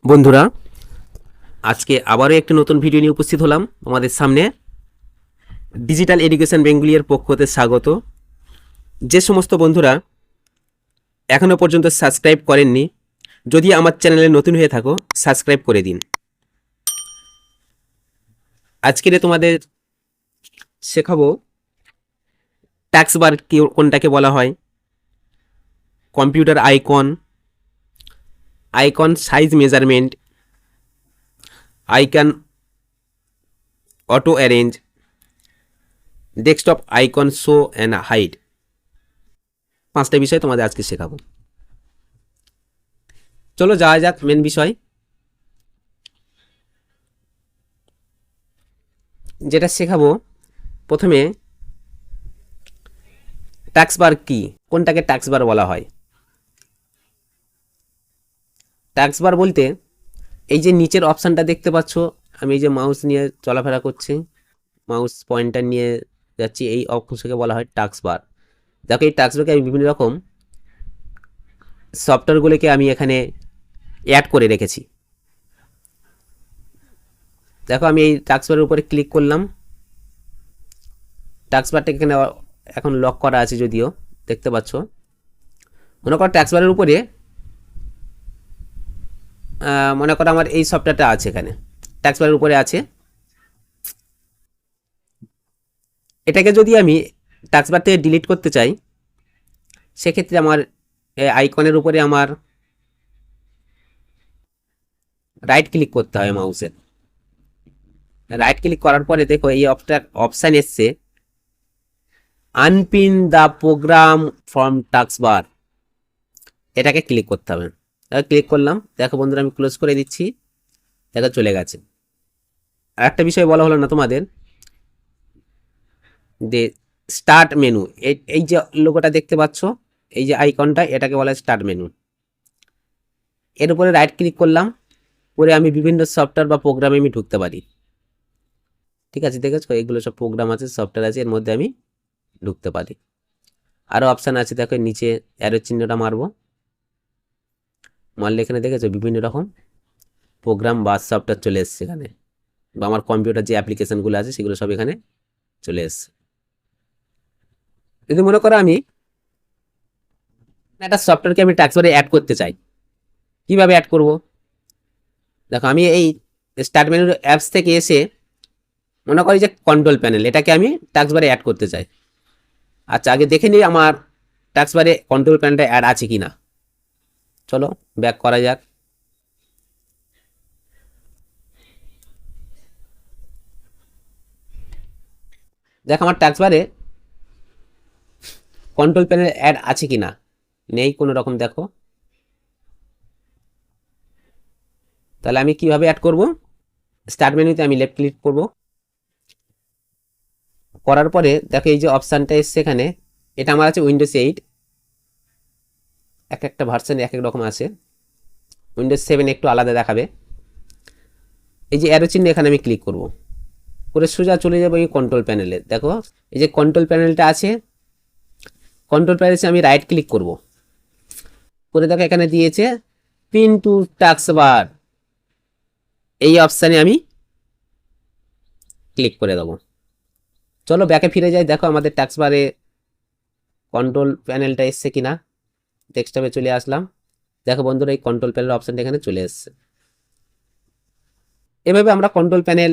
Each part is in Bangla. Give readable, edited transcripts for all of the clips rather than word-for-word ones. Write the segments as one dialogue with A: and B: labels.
A: বন্ধুরা, আজকে আবারও একটি নতুন ভিডিও নিয়ে উপস্থিত হলাম আমাদের সামনে। ডিজিটাল এডুকেশন বেঙ্গলির পক্ষ হতে স্বাগত। যে সমস্ত বন্ধুরা এখনও পর্যন্ত সাবস্ক্রাইব করেননি, যদি আমার চ্যানেলে নতুন হয়ে থাকো সাবস্ক্রাইব করে দিন। আজকের তোমাদের শেখাবো ট্যাক্স বার কোনটাকে বলা হয়, computer icon, icon size measurement, icon auto arrange, desktop icon show and hide. 5টা বিষয় তোমাদের আজকে শেখাবো। চলো যাওয়া যাক মেন বিষয়। যেটা শেখাবো, প্রথমে ট্যাক্স বার কি, কোনটাকে ট্যাক্স বার বলা হয়। ট্যাক্স বার বলতে এই যে নিচের অপশানটা দেখতে পাচ্ছ, আমি এই যে মাউস নিয়ে চলাফেরা করছি, মাউস পয়েন্টার নিয়ে যাচ্ছি, এই অংশকে বলা হয় ট্যাক্স বার। দেখো এই ট্যাক্স বারকে আমি বিভিন্ন রকম সফটওয়্যারগুলোকে আমি এখানে অ্যাড করে রেখেছি। দেখো আমি এই ট্যাক্স বারের উপরে ক্লিক করলাম, ট্যাক্স বারটা এখানে এখন লক করা আছে, যদিও দেখতে পাচ্ছ। মনে করো ট্যাক্স বারের উপরে মনে করো আমার এই সফটওয়্যারটা আছে, এখানে ট্যাক্স বারের উপরে আছে। এটাকে যদি আমি ট্যাক্স বার থেকে ডিলিট করতে চাই, সেক্ষেত্রে আমার আইকনের উপরে আমার রাইট ক্লিক করতে হয় মাউসের। রাইট ক্লিক করার পরে দেখো এই অপশান এসছে unpin the program from task bar, এটাকে ক্লিক করতে হবে। ক্লিক করলাম, দেখো বন্ধুরা আমি ক্লোজ করে দিচ্ছি, দেখো চলে গেছে। আর একটা বিষয় বলা হলো না তোমাদের, যে স্টার্ট মেনু, এই যে লোগোটা দেখতে পাচ্ছ, এই যে আইকনটা, এটাকে বলা হয় স্টার্ট মেনু। এর উপরে রাইট ক্লিক করলাম, করে আমি বিভিন্ন সফটওয়্যার বা প্রোগ্রামে আমি ঢুকতে পারি। ঠিক আছে, দেখেছো এগুলো সব প্রোগ্রাম আছে, সফটওয়্যার আছে, এর মধ্যে আমি ঢুকতে পারি। আরও অপশান আছে, দেখো নিচে অ্যারো চিহ্নটা মারবো, মারলে এখানে দেখেছো বিভিন্ন রকম প্রোগ্রাম বা সফটওয়্যার চলে এসছে এখানে, বা আমার কম্পিউটার যে অ্যাপ্লিকেশনগুলো আছে সেগুলো সব এখানে চলে এসছে। যদি মনে করো আমি একটা সফটওয়্যারকে আমি ট্যাক্স বারে অ্যাড করতে চাই, কিভাবে অ্যাড করব? দেখো আমি এই স্টার্ট মেনুর অ্যাপস থেকে এসে মনে করি যে কন্ট্রোল প্যানেল, এটাকে আমি ট্যাক্স বারে অ্যাড করতে চাই। আচ্ছা, আগে দেখে নিই আমার ট্যাক্স বারে কন্ট্রোল প্যানেলটা অ্যাড আছে কি না। চলো ব্যাক করা যাক। দেখ আমার ট্যাক্স বারে কন্ট্রোল প্যানেল অ্যাড আছে কি না, নেই কোনো রকম। দেখো তাহলে আমি কিভাবে অ্যাড করব? স্টার্ট মেনুতে আমি লেফট ক্লিক করব, করার পরে দেখো এই যে অপশানটা এসছে এখানে, এটা আমার আছে উইন্ডোজ 8, এক একটা ভার্সন এক এক রকম আছে। উইন্ডোজ 7 একটু আলাদা দেখাবে। এই যে অ্যারো চিহ্ন, এখানে আমি ক্লিক করব, করে সোজা চলে যাবো এই কন্ট্রোল প্যানেলে। দেখো এই যে কন্ট্রোল প্যানেলটা আছে, কন্ট্রোল প্যানেলে আমি রাইট ক্লিক করব, করে দেখো এখানে দিয়েছে পিন টু টাস্ক বার, এই অপশানে আমি ক্লিক করে দেবো। চলো ব্যাকে ফিরে যাই, দেখো আমাদের টাস্ক বারে কন্ট্রোল প্যানেলটা এসছে কিনা। ডেস্কটপে চলে আসলাম, দেখো বন্ধুরা এই কন্ট্রোল প্যানেল অপশানটা এখানে চলে এসছে। এভাবে আমরা কন্ট্রোল প্যানেল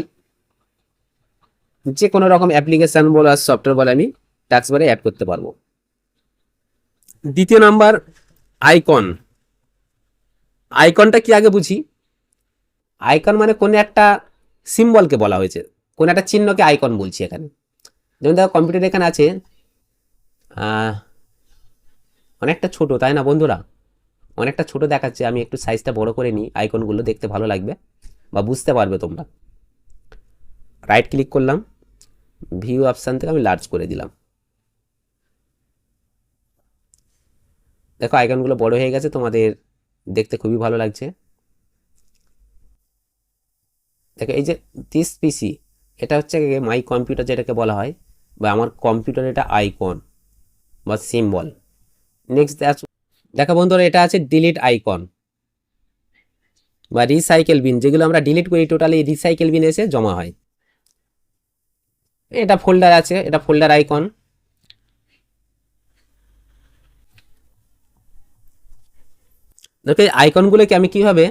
A: যে কোনো রকম অ্যাপ্লিকেশন বলো আর সফটওয়্যার বলে আমি টাস্ক বারে অ্যাড করতে পারবো। দ্বিতীয় নাম্বার আইকন। আইকনটা কি আগে বুঝি। আইকন মানে কোনো একটা সিম্বলকে বলা হয়েছে, কোনো একটা চিহ্নকে আইকন বলছি এখানে। যেমন দেখো কম্পিউটার এখানে আছে, অনেকটা ছোট তাই না বন্ধুরা, অনেকটা ছোট দেখাচ্ছে। আমি একটু সাইজটা বড় করে নিই, আইকনগুলো দেখতে ভালো লাগবে বা বুঝতে পারবে তোমরা। রাইট ক্লিক করলাম, ভিউ অপশান থেকে আমি লার্জ করে দিলাম। দেখো আইকনগুলো বড় হয়ে গেছে, তোমাদের দেখতে খুবই ভালো লাগছে। দেখো এই যে দিস পিসি, এটা হচ্ছে মাই কম্পিউটার যেটাকে বলা হয়, বা আমার কম্পিউটার এটা আইকন বা সিম্বল। নেক্সট দেখো বন্ধুরা এটা আছে ডিলিট আইকন। বা রিসাইকেল বিন, যেগুলো আমরা ডিলিট করি টোটালি রিসাইকেল বিন এসে জমা হয়। এটা ফোল্ডার আছে, এটা ফোল্ডার আইকন। দেখো এই আইকনগুলোকে আমি কিভাবে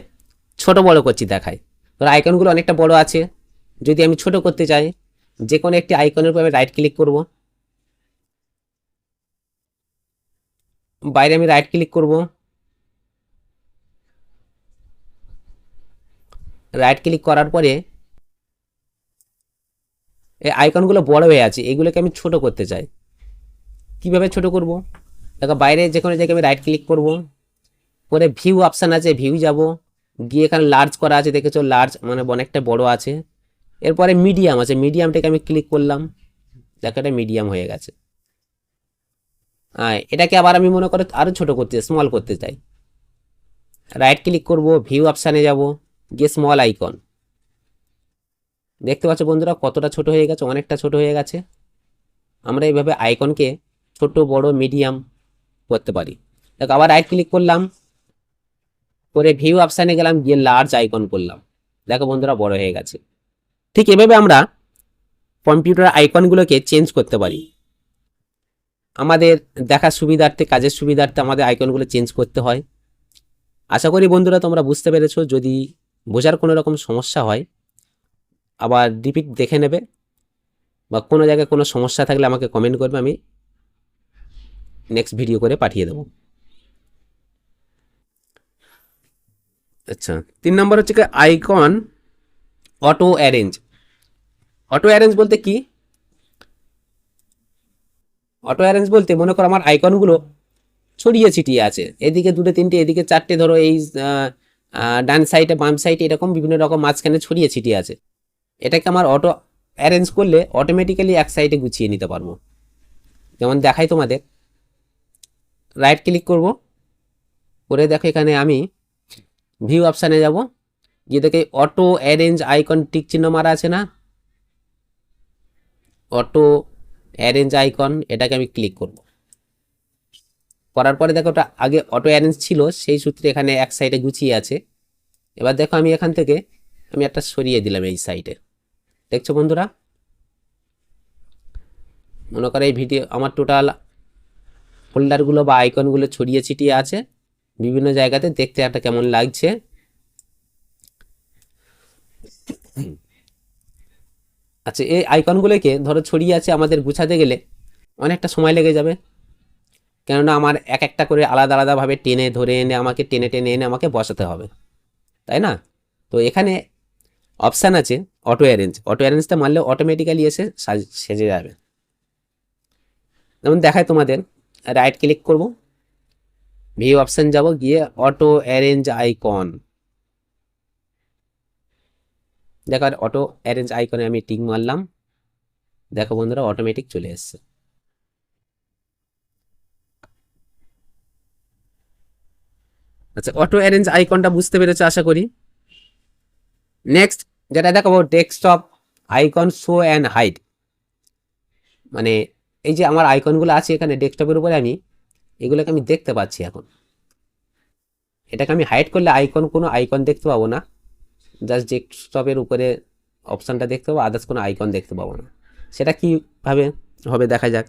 A: ছোট বড় করছি দেখাই। ধরো আইকনগুলো অনেকটা বড় আছে, যদি আমি ছোট করতে চাই যে কোনো একটি আইকনের উপর আমি রাইট ক্লিক করব, বাইরে আমি রাইট ক্লিক করব, রাইট ক্লিক করার পরে এই আইকনগুলো বড় হয়ে আছে, এগুলোকে আমি ছোট করতে চাই। কিভাবে ছোট করব? দেখো বাইরে যে কোনো জায়গায় আমি রাইট ক্লিক করব, পরে ভিউ অপশান আছে, ভিউ যাব, গিয়ে এখানে লার্জ করা আছে, দেখেছো লার্জ মানে অনেকটা বড় আছে। এরপরে মিডিয়াম আছে, মিডিয়ামটাকে আমি ক্লিক করলাম, দেখো এটা মিডিয়াম হয়ে গেছে। এটাকে আবার আমি মনে করো আরও ছোট করতে স্মল করতে চাই, রাইট ক্লিক করব, ভিউ অপশানে যাব, গিয়ে স্মল আইকন। দেখতে পাচ্ছ বন্ধুরা কতটা ছোট হয়ে গেছে, অনেকটা ছোট হয়ে গেছে। আমরা এইভাবে আইকনকে ছোট বড় মিডিয়াম করতে পারি। দেখো আবার রাইট ক্লিক করলাম, করে ভিউ অপশানে গেলাম, গিয়ে লার্জ আইকন করলাম, দেখো বন্ধুরা বড় হয়ে গেছে। ঠিক এভাবে আমরা কম্পিউটার আইকনগুলোকে চেঞ্জ করতে পারি। আমাদের দেখার সুবিধার্থে, কাজের সুবিধার্থে আমাদের আইকনগুলো চেঞ্জ করতে হয়। আশা করি বন্ধুরা তোমরা বুঝতে পেরেছো। যদি বোঝার কোনো রকম সমস্যা হয় আবার রিপিট দেখে নেবে, বা কোনো জায়গায় কোনো সমস্যা থাকলে আমাকে কমেন্ট করবে, আমি নেক্সট ভিডিও করে পাঠিয়ে দেবো। আচ্ছা, 3 নম্বর হচ্ছে icon auto arrange. Auto arrange বলতে কি? অটো অ্যারেঞ্জ বলতে মনে করো আমার আইকনগুলো ছড়িয়ে ছিটিয়ে আছে, এদিকে দুটো তিনটে, এদিকে চারটে, ধরো এই ডান সাইডে বাম সাইডে এরকম বিভিন্ন রকম মাঝখানে ছড়িয়ে ছিটিয়ে আছে। এটাকে আমার অটো অ্যারেঞ্জ করলে অটোমেটিক্যালি এক সাইডে গুছিয়ে নিতে পারবো। যেমন দেখাই তোমাদের, রাইট ক্লিক করব, করে দেখো এখানে আমি ভিউ অপশানে যাব, গিয়ে দেখে অটো অ্যারেঞ্জ আইকন টিক চিহ্ন মারা আছে না, অটো অ্যারেঞ্জ আইকন, এটাকে আমি ক্লিক করব। করার পরে দেখো ওটা আগে অটো অ্যারেঞ্জ ছিল, সেই সূত্রে এখানে এক সাইডে গুছিয়ে আছে। এবার দেখো আমি এখান থেকে আমি একটা সরিয়ে দিলাম এই সাইডে, দেখছো বন্ধুরা? মনে করো এই ভিডিও আমার টোটাল ফোল্ডারগুলো বা আইকনগুলো ছড়িয়ে ছিটিয়ে আছে বিভিন্ন জায়গাতে, দেখতে একটা কেমন লাগছে। আচ্ছা, এই আইকনগুলোকে ধরো ছড়িয়ে আছে, আমাদের গুছাতে গেলে অনেকটা সময় লেগে যাবে, কেননা আমার এক একটা করে আলাদা আলাদাভাবে টেনে ধরে এনে আমাকে টেনে টেনে এনে আমাকে বসাতে হবে, তাই না? তো এখানে অপশান আছে অটো অ্যারেঞ্জ, অটো অ্যারেঞ্জটা মারলে অটোমেটিক্যালি এসে সেজে যাবে। যেমন দেখায় তোমাদের, রাইট ক্লিক করব, ভিউ অপশান যাব, গিয়ে অটো অ্যারেঞ্জ আইকন, দেখো অটো অ্যারেঞ্জ আইকনে আমি টিক মারলাম, দেখো বন্ধুরা অটোমেটিক চলে এসছে। আচ্ছা, অটো অ্যারেঞ্জ আইকনটা বুঝতে পেরেছো আশা করি। নেক্সট যেটা দেখাবো, desktop icon show and hide. মানে এই যে আমার আইকনগুলো আছে এখানে ডেস্কটপের উপরে, আমি এগুলোকে আমি দেখতে পাচ্ছি এখন। এটাকে আমি হাইড করলে কোনো আইকন দেখতে পাবো না, জাস্ট ডেস্কটপের উপরে অপশানটা দেখতে পাবো, আদার্স কোনো আইকন দেখতে পাবো না। সেটা কীভাবে হবে দেখা যাক।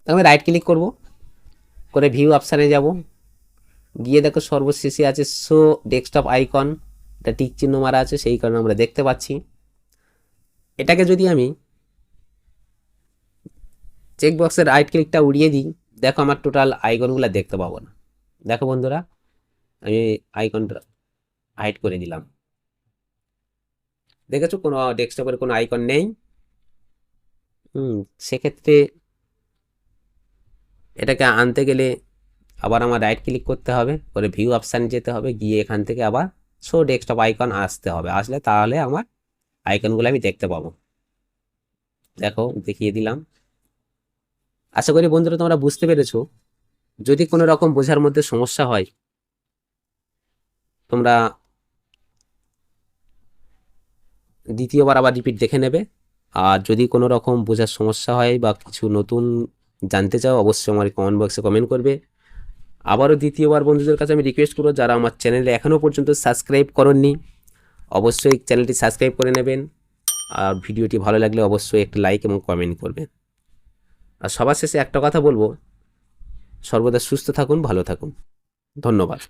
A: আমি রাইট ক্লিক করব, করে ভিউ অপশানে যাব, গিয়ে দেখো সর্বশেষে আছে শো ডেস্কটপ আইকন, এটা টিক চিহ্ন মারা আছে, সেই কারণে আমরা দেখতে পাচ্ছি। এটাকে যদি আমি চেকবক্সের রাইট ক্লিকটা উড়িয়ে দিই, দেখো আমার টোটাল আইকনগুলো দেখতে পাবো না। দেখো বন্ধুরা আমি আইকনটা হাইড করে দিলাম, দেখেছো কোনো ডেস্কটপের কোনো আইকন নেই। সেক্ষেত্রে এটাকে আনতে গেলে আবার আমার রাইট ক্লিক করতে হবে, করে ভিউ অপশান যেতে হবে, গিয়ে এখান থেকে আবার শো ডেস্কটপ আইকন আসতে হবে, আসলে তাহলে আমার আইকনগুলো আমি দেখতে পাবো। দেখো দেখিয়ে দিলাম। আশা করি বন্ধুরা তোমরা বুঝতে পেরেছো। যদি কোনো রকম বোঝার মধ্যে সমস্যা হয় তোমরা দ্বিতীয়বার আবার রিপিট দেখে নেবে। আর যদি কোনো রকম বোঝার সমস্যা হয় বা কিছু নতুন জানতে চাও অবশ্যই আমার কমেন্ট বক্সে কমেন্ট করবে। আবারও দ্বিতীয়বার বন্ধুদের কাছে আমি রিকোয়েস্ট করব, যারা আমার চ্যানেলে এখনও পর্যন্ত সাবস্ক্রাইব করেননি অবশ্যই চ্যানেলটি সাবস্ক্রাইব করে নেবেন। আর ভিডিওটি ভালো লাগলে অবশ্যই একটি লাইক এবং কমেন্ট করবেন। আর সবার শেষে একটা কথা বলবো, সর্বদা সুস্থ থাকুন, ভালো থাকুন। ধন্যবাদ।